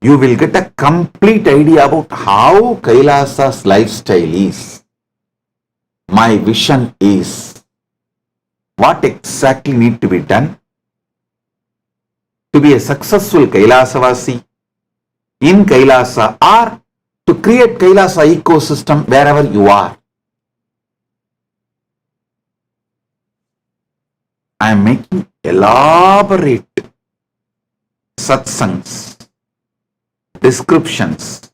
You will get a complete idea about how Kailasa's lifestyle is. My vision is what exactly need to be done to be a successful Kailasavasi in Kailasa, or to create Kailasa ecosystem wherever you are. I am making elaborate satsangs, descriptions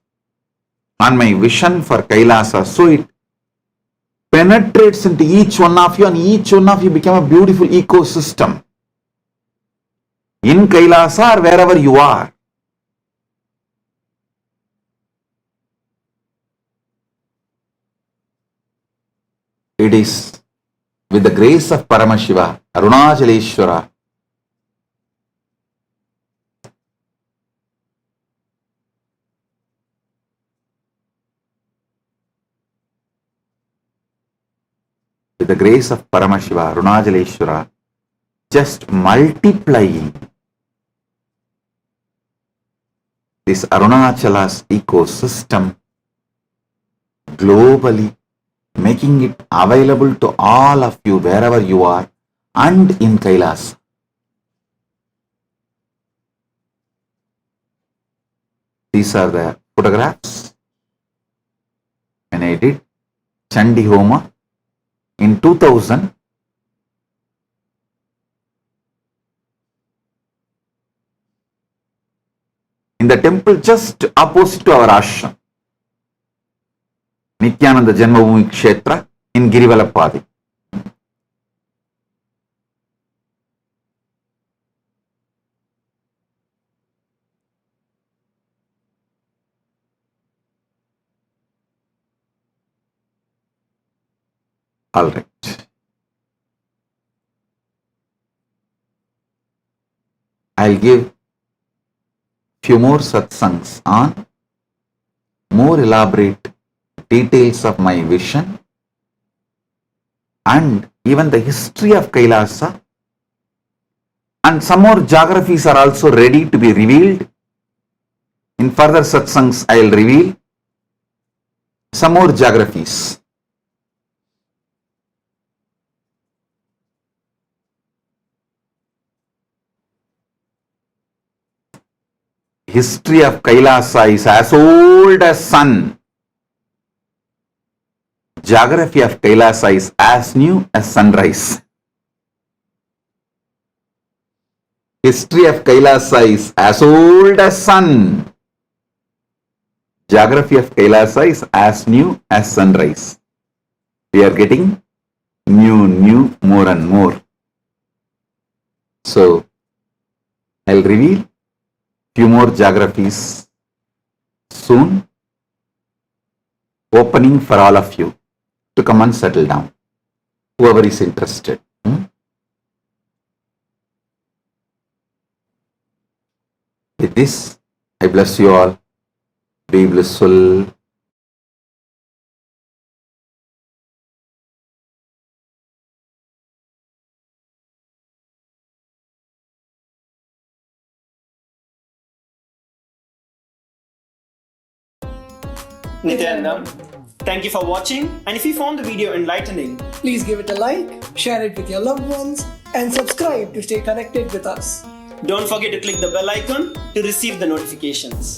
on my vision for Kailasa, so it penetrates into each one of you and each one of you become a beautiful ecosystem in Kailasa or wherever you are. It is with the grace of Paramashiva, Arunachaleshwara, with the grace of Paramashiva, Arunachaleshwara, just multiplying this Arunachala's ecosystem globally, making it available to all of you wherever you are and in Kailas. These are the photographs when I did Chandi Homa in 2000. In the temple just opposite to our ashram, Nithyananda Janmabhoomi Kshetra in Girivalapadi. All right. I'll give few more satsangs on more elaborate details of my vision and even the history of Kailasa, and some more geographies are also ready to be revealed. In further satsangs, I will reveal some more geographies. History of Kailasa is as old as sun. Geography of Kailasa is as new as sunrise. History of Kailasa is as old as sun. Geography of Kailasa is as new as sunrise. We are getting new, more and more. So, I'll reveal few more geographies soon, opening for all of you to come and settle down. whoever is interested. With this, I bless you all. Be blissful. Nithyananda, thank you for watching, and if you found the video enlightening, please give it a like, share it with your loved ones, and subscribe to stay connected with us. don't forget to click the bell icon to receive the notifications.